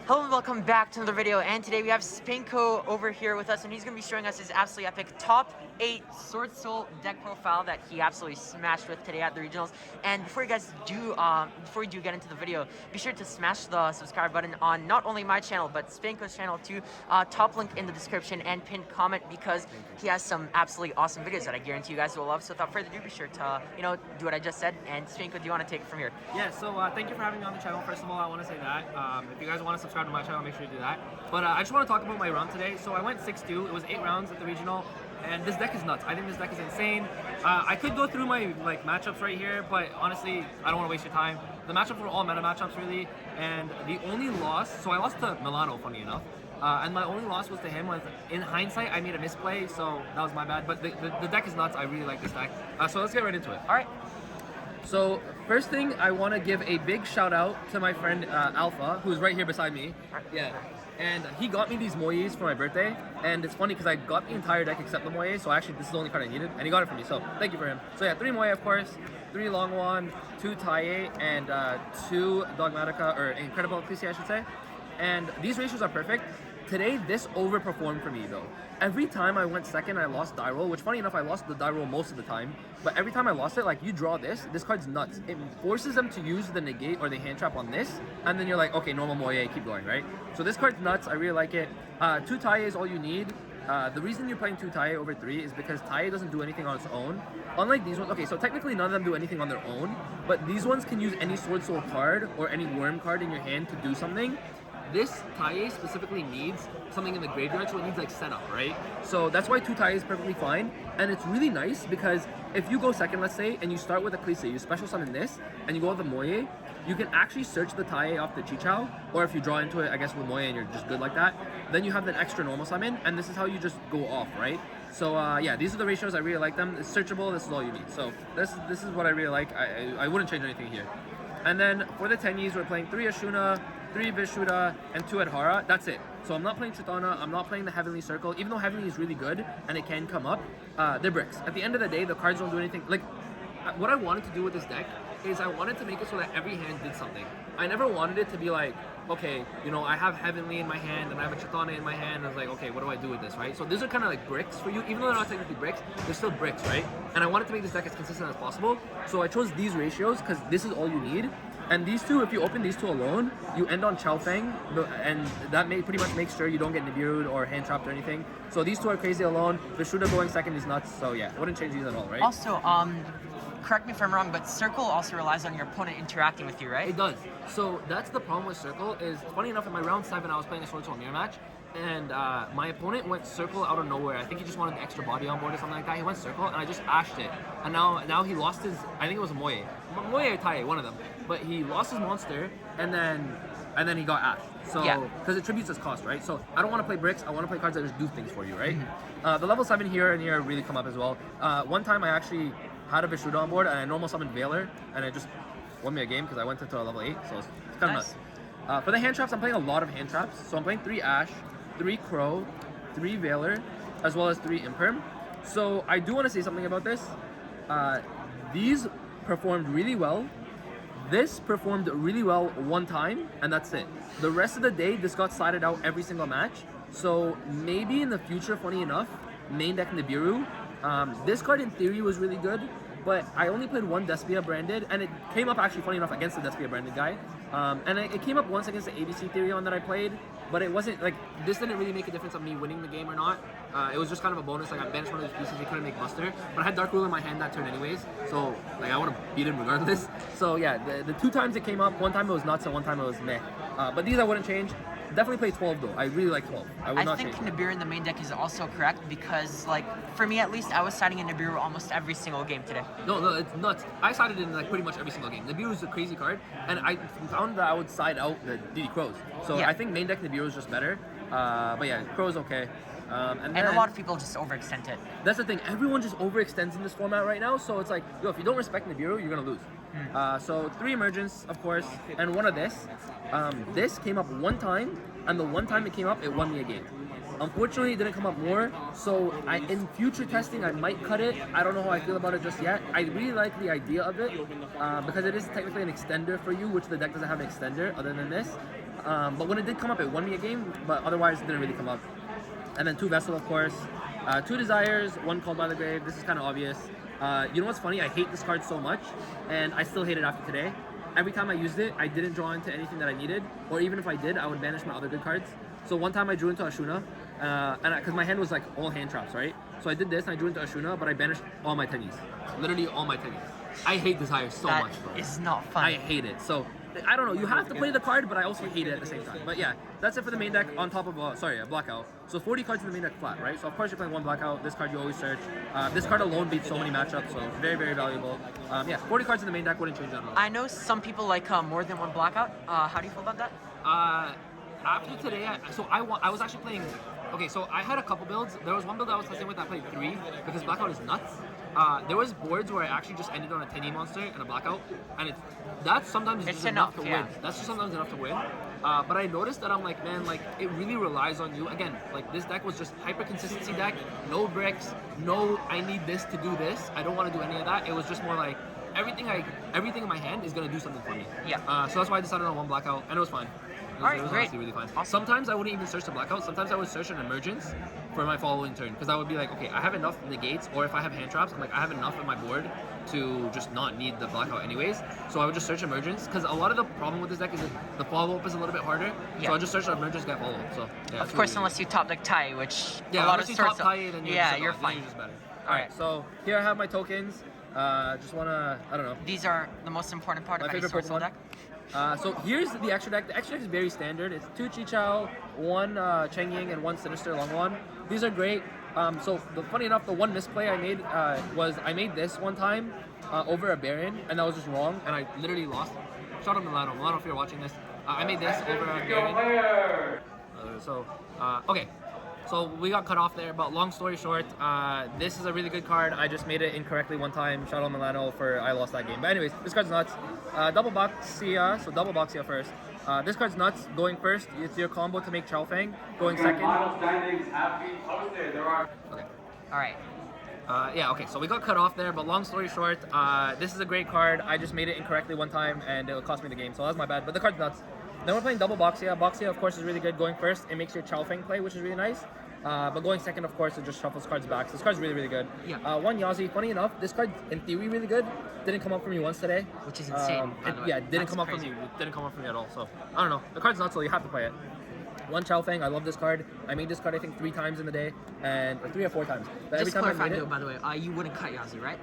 Hello and welcome back to another video, and today we have Spanko over here with us, and he's going to be showing us his absolutely epic top 8 Swordsoul deck profile that he absolutely smashed with today at the regionals. And before you guys do, before we do get into the video, be sure to smash the subscribe button on not only my channel but Spanko's channel too. Top link in the description and pinned comment, because he has some absolutely awesome videos that I guarantee you guys will love. So without further ado, be sure to do what I just said. And Spanko, do you want to take it from here? Yeah, so thank you for having me on the channel. First of all, I want to say that if you guys want to subscribe to my channel, make sure you do that. But I just want to talk about my run today. So I went 6-2. It was 8 rounds at the regional, and this deck is nuts. I think this deck is insane. I could go through my matchups right here, but honestly, I don't want to waste your time. The matchups were all meta matchups really, and the only loss, so I lost to Milano, funny enough. And my only loss was to him. In hindsight, I made a misplay, so that was my bad. But the deck is nuts. I really like this deck. So let's get right into it. All right. So first thing, I want to give a big shout out to my friend Alpha, who's right here beside me. Yeah, and he got me these Moyes for my birthday, and it's funny because I got the entire deck except the Moyes, so actually this is the only card I needed, and he got it for me, so thank you for him. So yeah, 3 Moye of course, 3 Longwan, 2 Taie, and 2 Dogmatica, or Incredible Ecclesia I should say. And these ratios are perfect. Today, this overperformed for me though. Every time I went second, I lost die roll, which funny enough, I lost the die roll most of the time. But every time I lost it, like you draw this card's nuts. It forces them to use the negate or the hand trap on this, and then you're like, okay, normal Moye, keep going, right? So this card's nuts, I really like it. 2 Taie is all you need. The reason you're playing 2 Taie over 3 is because Taie doesn't do anything on its own. Unlike these ones, okay, so technically none of them do anything on their own, but these ones can use any Swordsoul card or any Worm card in your hand to do something. This Taie specifically needs something in the graveyard, so it needs like setup, right? So that's why 2 Taie is perfectly fine, and it's really nice because if you go second, let's say, and you start with Ecclesia, you special summon this, and you go with the Moye, you can actually search the Taie off the Chichao, or if you draw into it, I guess with Moye and you're just good like that, then you have an extra normal summon, and this is how you just go off, right? So yeah, these are the ratios. I really like them. It's searchable. This is all you need. So this is what I really like. I wouldn't change anything here. And then for the Tenyis, we're playing 3 Ashuna, 3 Vishuddha, and 2 Adhara. That's it. So I'm not playing Chitana, I'm not playing the Heavenly Circle, even though Heavenly is really good and it can come up. They're bricks. At the end of the day, the cards don't do anything. Like, what I wanted to do with this deck is I wanted to make it so that every hand did something. I never wanted it to be like, okay, you know, I have Heavenly in my hand and I have a Chitana in my hand, and I was like, okay, what do I do with this, right? So these are kind of like bricks for you, even though they're not technically bricks, they're still bricks, right? And I wanted to make this deck as consistent as possible, so I chose these ratios because this is all you need. And these two, if you open these two alone, you end on Chaofeng, and that pretty much makes sure you don't get Nibiru'd or hand trapped or anything. So these two are crazy alone. Vishuddha going second is nuts, so yeah, wouldn't change these at all, right? Also, correct me if I'm wrong, but Circle also relies on your opponent interacting with you, right? It does. So that's the problem with Circle is, funny enough, in my round 7, I was playing a Swordsoul mirror match, and my opponent went Circle out of nowhere. I think he just wanted the extra body on board or something like that. He went Circle, and I just ashed it. And now he lost his, I think it was a Moye. Moye or Taie, one of them. But he lost his monster, and then he got ashed. So, because it tributes its cost, right? So I don't want to play bricks. I want to play cards that just do things for you, right? The level 7 here and here really come up as well. One time I actually had a Vishuddha on board, and I normal summoned Veiler, and it just won me a game because I went into a level 8, so it's kind of nuts. For the hand traps, I'm playing a lot of hand traps. So I'm playing 3 Ash, 3 Crow, 3 Veiler, as well as 3 Imperm. So I do want to say something about this. These performed really well. This performed really well one time, and that's it. The rest of the day, this got sided out every single match. So maybe in the future, funny enough, main deck Nibiru. This card in theory was really good, but I only played 1 Despia branded, and it came up actually, funny enough, against the Despia branded guy. And it came up once against the ABC Therion that I played, but it wasn't, like, this didn't really make a difference of me winning the game or not. It was just kind of a bonus. Like, I benched one of his pieces, he couldn't make Buster, but I had Dark Ruler in my hand that turn anyways, so, like, I want to beat him regardless. So, yeah, the 2 times it came up, one time it was nuts and one time it was meh. But these I wouldn't change. Definitely play 12 though. I really like 12. I would not change. I think Nibiru in the main deck is also correct because, like, for me at least, I was siding in Nibiru almost every single game today. No, it's nuts. I sided in like pretty much every single game. Nibiru is a crazy card, and I found that I would side out the DD Crows. So I think main deck Nibiru is just better. But yeah, Crow's okay. And a lot of people just overextend it. That's the thing. Everyone just overextends in this format right now. So it's like, yo, if you don't respect Nibiru, you're gonna lose. So 3 Emergence, of course, and 1 of this. This came up 1 time, and the 1 time it came up, it won me a game. Unfortunately, it didn't come up more, so in future testing, I might cut it. I don't know how I feel about it just yet. I really like the idea of it, because it is technically an extender for you, which the deck doesn't have an extender other than this. But when it did come up, it won me a game, but otherwise it didn't really come up. And then 2 Vessel, of course. 2 Desires, 1 Called by the Grave. This is kind of obvious. You know what's funny? I hate this card so much, and I still hate it after today. Every time I used it, I didn't draw into anything that I needed, or even if I did, I would banish my other good cards. So one time I drew into Ashuna, and because my hand was like all hand traps, right? So I did this, and I drew into Ashuna, but I banished all my tennies. Literally all my tennies. I hate Desire so much, bro. It's not fun. I hate it. So I don't know. You have to play the card, but I also hate it at the same time. But yeah, that's it for the main deck. On top of a blackout. So 40 cards in the main deck flat, right? So of course you're playing 1 blackout. This card you always search. This card alone beats so many matchups, so very, very valuable. Yeah, 40 cards in the main deck wouldn't change that much. I know some people like more than 1 blackout. How do you feel about that? After today, I was actually playing. Okay, so I had a couple builds. There was one build I was testing with that I played 3 because blackout is nuts. There was boards where I actually just ended on a 10E monster and a blackout, and that's sometimes just enough to win. That's just sometimes enough to win. But I noticed that I'm like, man, like it really relies on you. Again, like this deck was just hyper consistency deck, no bricks, no I need this to do this. I don't want to do any of that. It was just more like everything in my hand is gonna do something for me. Yeah. So that's why I decided on 1 blackout, and it was fine. It was great. honestly really fine. Awesome. Sometimes I wouldn't even search the blackout. Sometimes I would search an emergence for my following turn because I would be like, okay, I have enough negates, or if I have hand traps, I'm like, I have enough in my board to just not need the blackout anyways. So I would just search emergence because a lot of the problem with this deck is that the follow-up is a little bit harder. Yeah. So I'll just search emergence, get follow-up. So yeah, of course, unless you top deck tie, which yeah, a lot of you top sorts tie, then you're fine. You're just better. All right, so here I have my tokens. Just wanna, I don't know. These are the most important part My of any favorite Swordsoul Pokemon. deck. So here's the extra deck. The extra deck is very standard. It's 2 Chichao, 1 Chengying, and 1 Sinister Longwon. These are great. So funny enough, the one misplay I made was I made this one time over a Baron, and that was just wrong, and I literally lost. Shout out Milano. Milano, if you're watching this. I made this over a Baron. Okay. So we got cut off there, but long story short, this is a really good card. I just made it incorrectly one time. Shout out Milano for I lost that game. But anyways, this card's nuts. Double Boxia, so double Boxia first. This card's nuts. Going first, it's your combo to make Chaofeng. Going second. Final standings have been posted. There are. Okay. All right. Yeah, okay, so we got cut off there, but long story short, this is a great card. I just made it incorrectly one time, and it cost me the game, so that's my bad, but the card's nuts. Then we're playing double Boxia. Boxia, of course, is really good. Going first, it makes your Chaofeng play, which is really nice. But going second, of course, it just shuffles cards back. So this card's really, really good. Yeah. 1 Yazi. Funny enough, this card, in theory, really good. Didn't come up for me once today. Which is insane. Yeah, didn't come up for me. It didn't come up for me at all. So, I don't know. The card's nuts, so you have to play it. 1 Chaofeng. I love this card. I made this card, I think, 3 times in the day. Or 3 or 4 times. But every Just time I clarify, made though, it... by the way, you wouldn't cut Yazi, right?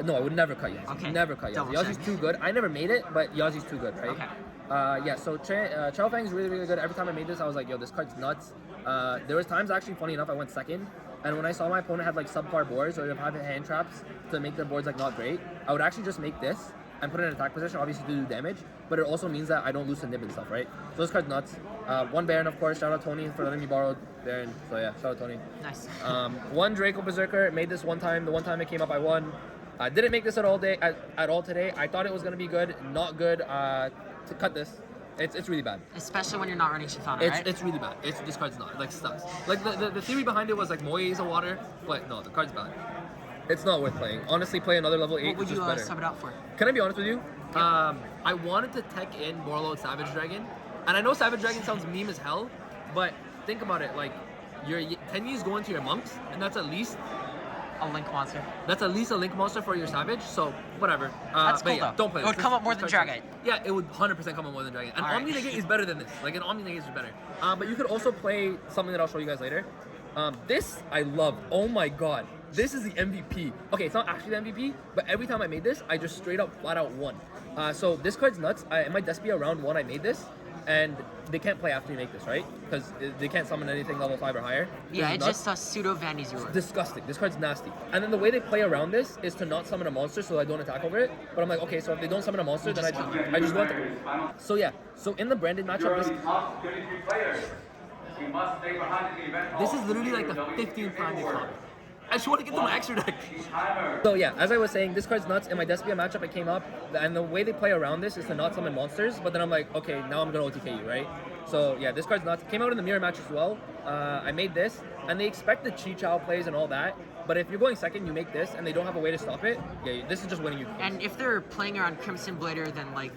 No, I would never cut Yazi. Okay. Never cut Yazi. Double Yazi's check. too good. I never made it, but Yazi's too good, right? Okay. Yeah, so Chaofeng is really, really good. Every time I made this, I was like, yo, this card's nuts. There was times, actually, funny enough, I went second. And when I saw my opponent have like subpar boards or have hand traps to make their boards like not great, I would actually just make this and put it in attack position, obviously to do damage. But it also means that I don't lose to nib and stuff, right? So this card's nuts. 1 Baron, of course. Shout out Tony for letting me borrow Baron. So yeah, shout out Tony. Nice. 1 Draco Berserker. Made this one time. The one time it came up, I won. I didn't make this at all today. I thought it was gonna be good. Not good. To cut this. It's really bad. Especially when you're not running Shifana, right? It's really bad. This card's not. Like, sucks. Like, the theory behind it was, like, Moye is a water, but no, the card's bad. It's not worth playing. Honestly, play another level 8. What would it's you just better. sub it out for? Can I be honest with you? I wanted to tech in Borload Savage Dragon, and I know Savage Dragon sounds meme as hell, but think about it, like, your 10 Ys go into your monks, and that's at least A Link monster. That's at least a Link monster for your Savage, so whatever. That's cool, but yeah, though. don't play It this. would come up more than Dragonite. Yeah, it would 100% come up more than Dragonite. An All right. Omni Negate is better than this. Like, an Omni Negate is better. But you could also play something that I'll show you guys later. This, I love. Oh my god. This is the MVP. Okay, it's not actually the MVP, but every time I made this, I just straight up flat out won. So this card's nuts. In my Despia round 1, I made this. And they can't play after you make this, right? Because they can't summon anything level 5 or higher. Yeah, This it is nuts. just pseudo Vandy's your It's disgusting. This card's nasty. And then the way they play around this is to not summon a monster so I don't attack over it. But I'm like, okay, so if they don't summon a monster, then I just go at So yeah, so in the branded matchup, Top 33 players. We must stay behind in the event. this is literally like the 15th time they've come. I just want to get to my extra deck. Timer. So yeah, as I was saying, this card's nuts. In my Despia matchup, it came up, and the way they play around this is to not summon monsters. But then I'm like, okay, now I'm gonna OTK you, right? So yeah, this card's nuts. Came out in the mirror match as well. I made this, and they expect the Chi-Chow plays and all that. But if you're going second, you make this, and they don't have a way to stop it. Yeah, this is just winning you. And if they're playing around Crimson Blader, then like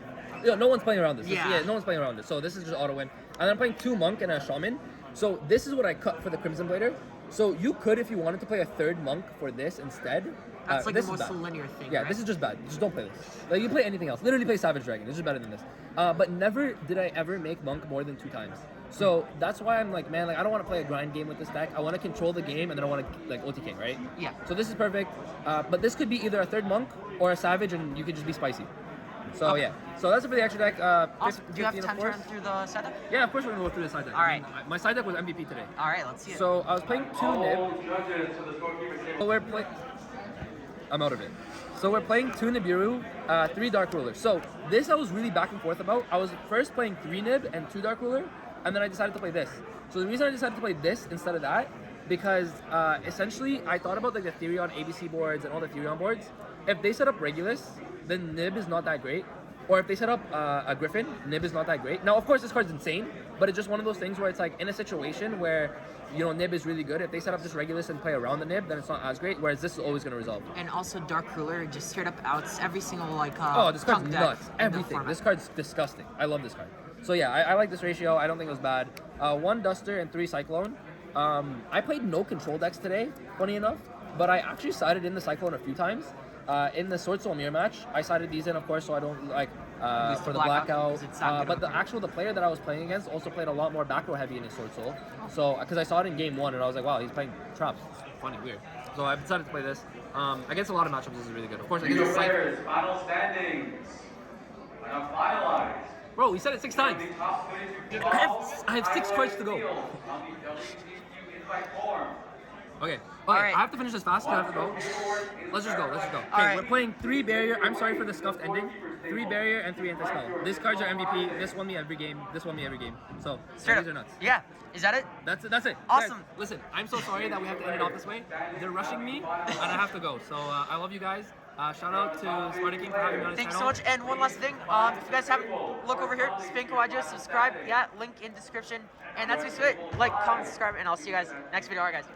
Yeah, no one's playing around this. Yeah. No one's playing around this. So this is just auto win. and then I'm playing 2 monk and a shaman. So this is what I cut for the Crimson Blader. So you could, if you wanted to play a 3rd monk for this instead. That's like the this is most bad. linear thing. Yeah, right? this is just bad. Just don't play this. Like you play anything else. Literally play Savage Dragon. It's just better than this. But never did I ever make monk more than 2 times. So that's why I'm like, man, like I don't want to play a grind game with this deck. I want to control the game, and then I want to like OT King, right? Yeah. So this is perfect. But this could be either a 3rd monk or a Savage, and you could just be spicy. So Okay. yeah. So that's it for the extra deck. Awesome. Do you have 15, time of to course. run through the setup? Yeah, of course we're gonna go through the side deck. All right. My side deck was MVP today. All right, let's see it. So I was playing 2 Nib. All judges to the scorekeeper table. So we're playing. I'm out of it. So we're playing 2 Nibiru, 3 Dark Rulers. So this I was really back and forth about. I was first playing 3 Nib and 2 Dark Ruler, and then I decided to play this. So the reason I decided to play this instead of that, because essentially I thought about like the Therion ABC boards and all the Therion boards. If they set up Regulus, then Nib is not that great. Or if they set up a Griffin, Nib is not that great. Now, of course, this card's insane, but it's just one of those things where it's like in a situation where, you know, Nib is really good. If they set up this Regulus and play around the Nib, then it's not as great, whereas this is always going to resolve. And also Dark Ruler just straight up outs every single like Oh, this card's punk deck nuts. in the Everything. format. This card's disgusting. I love this card. So yeah, I like this ratio. I don't think it was bad. 1 Duster and 3 Cyclone. I played no control decks today, funny enough, but I actually sided in the Cyclone a few times. In the Swordsoul mirror match, I sided these in, of course, so I don't like Lose for the the blackout, blackout. 'cause it's not good But on the player that I was playing against also played a lot more back row heavy in his Swordsoul. So because I saw it in game 1 and I was like, wow, he's playing traps. It's funny, weird. So I decided to play this. Against a lot of matchups, this is really good. Of course, against Your the Cyclone. players, final standings are now finalized. Bro, we said it 6 times. The top 22 I have 6 cards to go. on the WTQ invite form. Okay. All Okay, right. I have to finish this fast. I have to go. Let's just go. Okay, right. we're playing 3 barrier. I'm sorry for the scuffed ending. 3 barrier and 3 anti-spell. These cards are MVP. This won me every game. This won me every game. So Straight these up. are nuts. Yeah. Is that it? That's it. That's it. Awesome. Guys, listen, I'm so sorry that we have to end it off this way. They're rushing me, and I have to go. So I love you guys. Shout out to SpartaKing for having me on his Thanks so channel. much. And one last thing, if you guys haven't, look over here, SpankoYGO, subscribe. Yeah, link in description. And that's basically it. Like, comment, subscribe, and I'll see you guys next video. All right, guys.